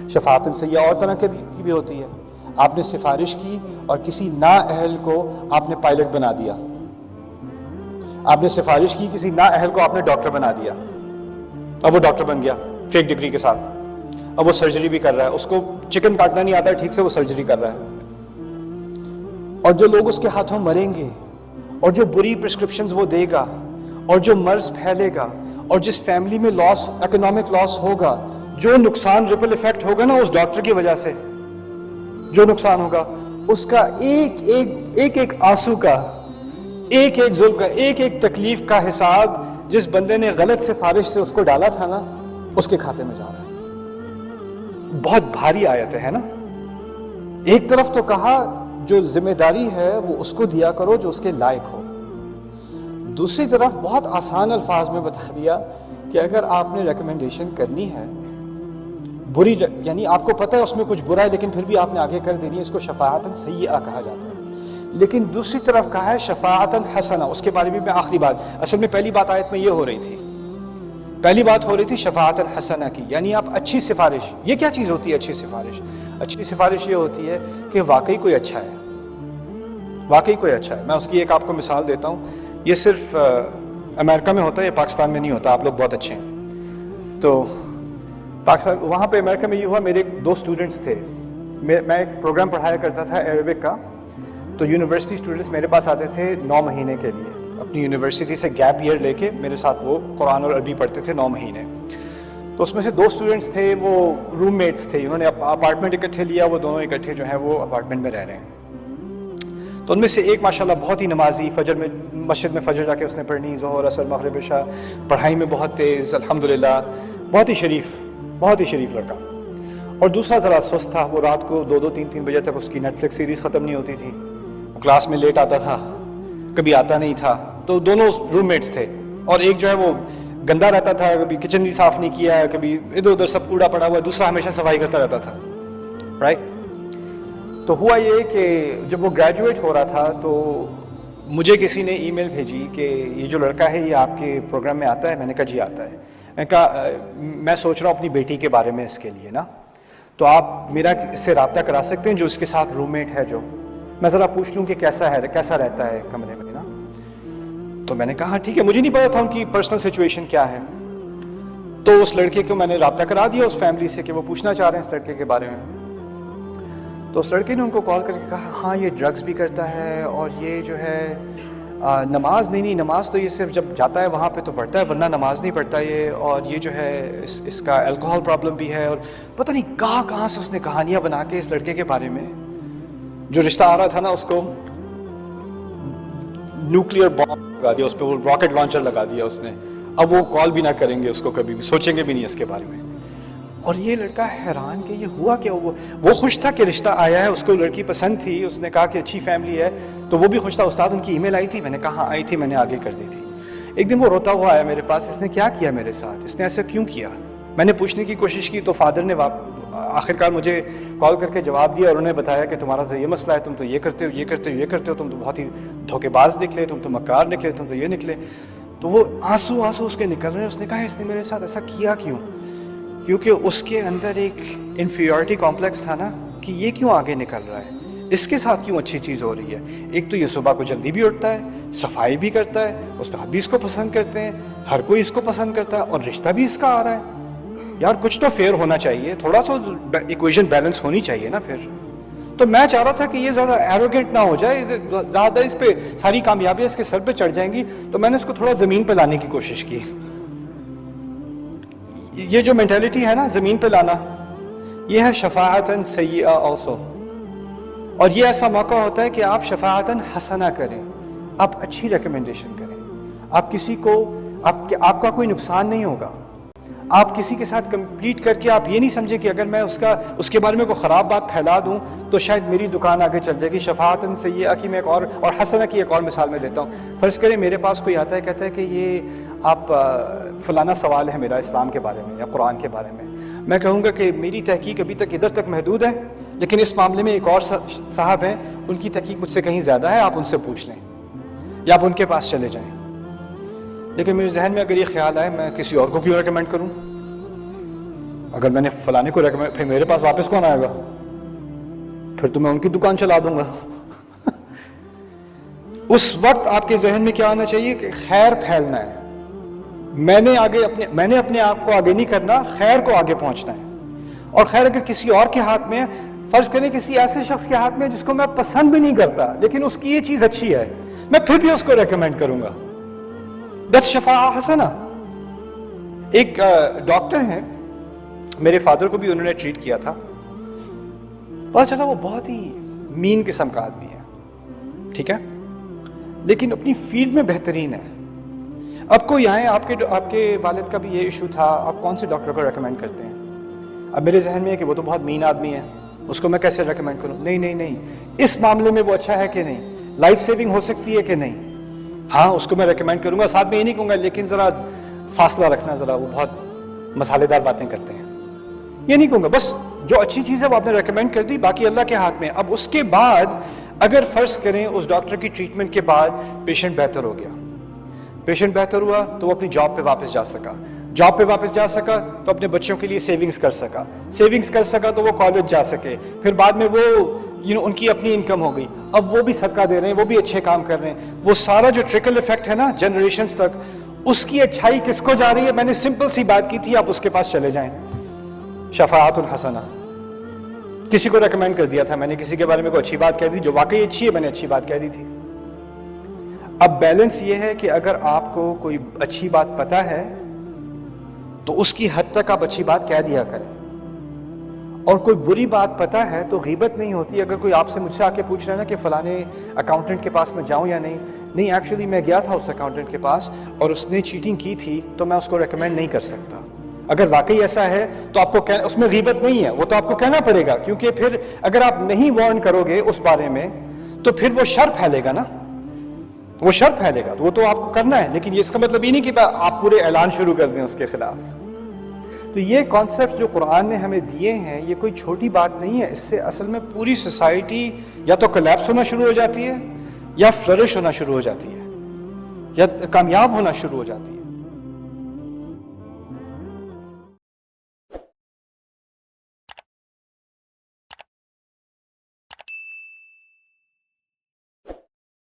شفاعت سیئہ اور طرح کی بھی ہوتی ہے. آپ نے سفارش کی اور کسی نااہل کو آپ نے پائلٹ بنا دیا. آپ نے سفارش کی کسی نااہل کو آپ نے ڈاکٹر بنا دیا. اب وہ ڈاکٹر بن گیا فیک ڈگری کے ساتھ. اب وہ سرجری بھی کر رہا ہے. اس کو چکن کاٹنا نہیں آتا ہے ٹھیک سے, وہ سرجری کر رہا ہے. اور جو لوگ اس کے ہاتھوں مریں گے, اور جو بری پرسکرپشنز وہ دے گا, اور جو مرض پھیلے گا, اور جس فیملی میں لاس, اکنامک لاس ہوگا, جو نقصان ریپل ایفیکٹ ہوگا نا اس ڈاکٹر کی وجہ سے, جو نقصان ہوگا اس کا ایک آنسو کا, ایک ظلم کا, ایک تکلیف کا حساب جس بندے نے غلط سفارش سے اس کو ڈالا تھا نا, اس کے کھاتے میں جا رہا ہے. بہت بھاری آیت ہے نا. ایک طرف تو کہا جو ذمہ داری ہے وہ اس کو دیا کرو جو اس کے لائق ہو. دوسری طرف بہت آسان الفاظ میں بتا دیا کہ اگر آپ نے ریکمنڈیشن کرنی ہے بری, یعنی آپ کو پتہ ہے اس میں کچھ برا ہے لیکن پھر بھی آپ نے آگے کر دینی ہے, اس کو شفاعتاً سیئہ کہا جاتا ہے. لیکن دوسری طرف کہا ہے شفاعتاً حسنہ. اس کے بارے میں آخری بات, اصل میں پہلی بات آیت میں یہ ہو رہی تھی, پہلی بات ہو رہی تھی شفاعتاً حسنہ کی, یعنی آپ اچھی سفارش. یہ کیا چیز ہوتی ہے اچھی سفارش؟ اچھی سفارش یہ ہوتی ہے کہ واقعی کوئی اچھا ہے, واقعی کوئی اچھا ہے. میں اس کی ایک آپ کو مثال دیتا ہوں. یہ صرف امریکہ میں ہوتا ہے, یہ پاکستان میں نہیں ہوتا. آپ لوگ بہت اچھے ہیں. تو پاکستان, وہاں پہ امریکہ میں یہ ہوا, میرے 2 اسٹوڈنٹس تھے. میں ایک پروگرام پڑھایا کرتا تھا عربک کا. تو یونیورسٹی اسٹوڈنٹس میرے پاس آتے تھے 9 مہینے کے لیے, اپنی یونیورسٹی سے گیپ ایئر لے کے میرے ساتھ وہ قرآن اور عربی پڑھتے تھے 9 مہینے. تو اس میں سے 2 اسٹوڈنٹس تھے, وہ روم میٹس تھے, انہوں نے اپارٹمنٹ اکٹھے لیا, وہ دونوں اکٹھے جو ہیں وہ اپارٹمنٹ میں رہ رہے ہیں. تو ان میں سے ایک ماشاءاللہ بہت ہی نمازی, فجر میں مسجد میں فجر جا کے اس نے پڑھنی, ظہر عصر مغرب عشاء, پڑھائی میں بہت تیز, الحمدللہ بہت ہی شریف لڑکا. اور دوسرا ذرا سست تھا, وہ رات کو 2-2, 3-3 بجے تک اس کی نیٹ فلکس سیریز ختم نہیں ہوتی تھی. وہ کلاس میں لیٹ آتا تھا, کبھی آتا نہیں تھا. تو دونوں روم میٹس تھے, اور ایک جو ہے وہ گندا رہتا تھا, کبھی کچن بھی صاف نہیں کیا, کبھی ادھر ادھر سب کوڑا پڑا ہوا, دوسرا ہمیشہ صفائی کرتا رہتا تھا, رائٹ. تو ہوا یہ کہ جب وہ گریجویٹ ہو رہا تھا تو مجھے کسی نے ای میل بھیجی کہ یہ جو لڑکا ہے یہ آپ کے پروگرام میں آتا ہے. میں نے کہا جی آتا ہے. میں کہا میں سوچ رہا ہوں اپنی بیٹی کے بارے میں اس کے لیے نا, تو آپ میرا اس سے رابطہ کرا سکتے ہیں جو اس کے ساتھ روم میٹ ہے, جو میں ذرا پوچھ لوں کہ کیسا رہتا ہے کمرے میں نا. تو میں نے کہا ٹھیک ہے. مجھے نہیں پتا تھا ان کی پرسنل سچویشن کیا ہے. تو اس لڑکے کو میں نے رابطہ کرا دیا اس فیملی سے کہ وہ پوچھنا چاہ رہے ہیں اس لڑکے کے بارے میں. تو اس لڑکے نے ان کو کال کر کے کہا ہاں یہ ڈرگس بھی کرتا ہے, اور یہ جو ہے نماز نہیں, نماز تو یہ صرف جب جاتا ہے وہاں پہ تو پڑھتا ہے, ورنہ نماز نہیں پڑھتا یہ, اور یہ جو ہے اس کا الکوہل پرابلم بھی ہے. اور پتہ نہیں کہاں سے اس نے کہانیاں بنا کے اس لڑکے کے بارے میں, جو رشتہ آ رہا تھا نا اس کو نیوکلیئر بام لگا دیا, اس پہ وہ راکٹ لانچر لگا دیا اس نے. اب وہ کال بھی نہ کریں گے اس کو, کبھی بھی سوچیں گے بھی نہیں اس کے بارے میں. اور یہ لڑکا حیران کہ یہ ہوا کیا. وہ خوش تھا کہ رشتہ آیا ہے, اس کو لڑکی پسند تھی, اس نے کہا کہ اچھی فیملی ہے, تو وہ بھی خوش تھا. استاد ان کی ای میل آئی تھی. میں نے کہا ہاں آئی تھی, میں نے آگے کر دی تھی. ایک دن وہ روتا ہوا آیا میرے پاس, اس نے کیا کیا میرے ساتھ, اس نے ایسا کیوں کیا. میں نے پوچھنے کی کوشش کی تو فادر نے آخرکار مجھے کال کر کے جواب دیا, اور انہوں نے بتایا کہ تمہارا تو یہ مسئلہ ہے, تم تو یہ کرتے ہو, تم تو بہت ہی دھوکے باز نکلے, تم تو مکار نکلے, تم تو یہ نکلے. تو وہ آنسو اس کے نکل رہے ہیں. اس نے کہا اس نے میرے ساتھ ایسا کیا کیوں؟ کیونکہ اس کے اندر ایک انفیریورٹی کمپلیکس تھا نا, کہ یہ کیوں آگے نکل رہا ہے, اس کے ساتھ کیوں اچھی چیز ہو رہی ہے. ایک تو یہ صبح کو جلدی بھی اٹھتا ہے, صفائی بھی کرتا ہے, استاد بھی اس کو پسند کرتے ہیں, ہر کوئی اس کو پسند کرتا ہے, اور رشتہ بھی اس کا آ رہا ہے. یار کچھ تو فیئر ہونا چاہیے, تھوڑا سا ایکویشن بیلنس ہونی چاہیے نا پھر. تو میں چاہ رہا تھا کہ یہ زیادہ ایروگنٹ نہ ہو جائے, زیادہ اس پہ ساری کامیابیاں اس کے سر پہ چڑھ جائیں گی. تو میں نے اس کو تھوڑا زمین پہ لانے کی کوشش کی. یہ جو مینٹیلٹی ہے نا زمین پہ لانا, یہ ہے شفاعتاً سیئہ آلسو. اور یہ ایسا موقع ہوتا ہے کہ آپ شفاعتاً حسنہ کریں, آپ اچھی ریکمنڈیشن کریں. آپ کسی کو, آپ کا کوئی نقصان نہیں ہوگا. آپ کسی کے ساتھ کمپیٹ کر کے آپ یہ نہیں سمجھے کہ اگر میں اس کے بارے میں کوئی خراب بات پھیلا دوں تو شاید میری دکان آگے چل جائے گی. شفاعتاً سیئہ کی میں ایک اور حسنہ کی ایک اور مثال میں دیتا ہوں. فرض کریں میرے پاس کوئی آتا ہے, کہتا ہے کہ یہ آپ فلانا سوال ہے میرا اسلام کے بارے میں یا قرآن کے بارے میں. میں کہوں گا کہ میری تحقیق ابھی تک ادھر تک محدود ہے, لیکن اس معاملے میں ایک اور صاحب ہیں, ان کی تحقیق مجھ سے کہیں زیادہ ہے, آپ ان سے پوچھ لیں یا آپ ان کے پاس چلے جائیں. لیکن میرے ذہن میں اگر یہ خیال آئے میں کسی اور کو کیوں ریکمینڈ کروں, اگر میں نے فلانے کو ریکمینڈ، پھر میرے پاس واپس کون آئے گا؟ پھر تو میں ان کی دکان چلا دوں گا۔ اس وقت آپ کے ذہن میں کیا آنا چاہیے کہ خیر پھیلنا ہے، میں نے اپنے آپ کو آگے نہیں کرنا، خیر کو آگے پہنچنا ہے۔ اور خیر اگر کسی اور کے ہاتھ میں ہے، فرض کریں کسی ایسے شخص کے ہاتھ میں جس کو میں پسند بھی نہیں کرتا لیکن اس کی یہ چیز اچھی ہے، میں پھر بھی اس کو ریکمینڈ کروں گا، دیٹس شفاعہ حسنہ۔ ایک ڈاکٹر ہیں، میرے فادر کو بھی انہوں نے ٹریٹ کیا تھا، پتا چلا وہ بہت ہی مین قسم کا آدمی ہے، ٹھیک ہے، لیکن اپنی فیلڈ میں بہترین ہے۔ اب کوئی آئے، آپ کے والد کا بھی یہ ایشو تھا، آپ کون سے ڈاکٹر کو ریکمینڈ کرتے ہیں؟ اب میرے ذہن میں ہے کہ وہ تو بہت مین آدمی ہے، اس کو میں کیسے ریکمینڈ کروں؟ نہیں، اس معاملے میں وہ اچھا ہے کہ نہیں، لائف سیونگ ہو سکتی ہے کہ نہیں، ہاں اس کو میں ریکمینڈ کروں گا، ساتھ میں یہ نہیں کہوں گا لیکن ذرا فاصلہ رکھنا، ذرا وہ بہت مسالے دار باتیں کرتے ہیں، یہ نہیں کہوں گا، بس جو اچھی چیز ہے وہ آپ نے ریکمینڈ کر دی، باقی اللہ کے ہاتھ میں۔ اب اس کے بعد اگر فرض کریں اس ڈاکٹر کی ٹریٹمنٹ کے بعد پیشنٹ بہتر ہو گیا، پیشنٹ بہتر ہوا تو وہ اپنی جاب پہ واپس جا سکا، جاب پہ واپس جا سکا تو اپنے بچوں کے لیے سیونگز کر سکا تو وہ کالج جا سکے، پھر بعد میں وہ ان کی اپنی انکم ہو گئی، اب وہ بھی صدقہ دے رہے ہیں، وہ بھی اچھے کام کر رہے ہیں، وہ سارا جو ٹرکل ایفیکٹ ہے نا جنریشنز تک، اس کی اچھائی کس کو جا رہی ہے؟ میں نے سمپل سی بات کی تھی، آپ اس کے پاس چلے جائیں، شفاعت الحسنہ۔ کسی کو ریکمینڈ کر دیا تھا میں نے، کسی کے بارے میں کوئی اچھی بات کہہ دی جو واقعی اچھی ہے، میں نے اچھی بات کہہ دی تھی۔ اب بیلنس یہ ہے کہ اگر آپ کو کوئی اچھی بات پتہ ہے تو اس کی حد تک آپ اچھی بات کہہ دیا کریں، اور کوئی بری بات پتہ ہے تو غیبت نہیں ہوتی۔ اگر کوئی آپ سے مجھ سے آ کے پوچھ رہا ہے نا کہ فلانے اکاؤنٹنٹ کے پاس میں جاؤں یا نہیں ایکچولی میں گیا تھا اس اکاؤنٹنٹ کے پاس اور اس نے چیٹنگ کی تھی تو میں اس کو ریکمینڈ نہیں کر سکتا، اگر واقعی ایسا ہے تو آپ کو اس میں غیبت نہیں ہے، وہ تو آپ کو کہنا پڑے گا، کیونکہ پھر اگر آپ نہیں وارن کرو گے اس بارے میں تو پھر وہ شر پھیلے گا نا، وہ شر پھیلے گا، تو وہ تو آپ کو کرنا ہے، لیکن یہ اس کا مطلب یہ نہیں کہ آپ پورے اعلان شروع کر دیں اس کے خلاف۔ تو یہ کانسیپٹ جو قرآن نے ہمیں دیے ہیں یہ کوئی چھوٹی بات نہیں ہے، اس سے اصل میں پوری سوسائٹی یا تو کولیپس ہونا شروع ہو جاتی ہے یا فلرش ہونا شروع ہو جاتی ہے یا کامیاب ہونا شروع ہو جاتی ہے۔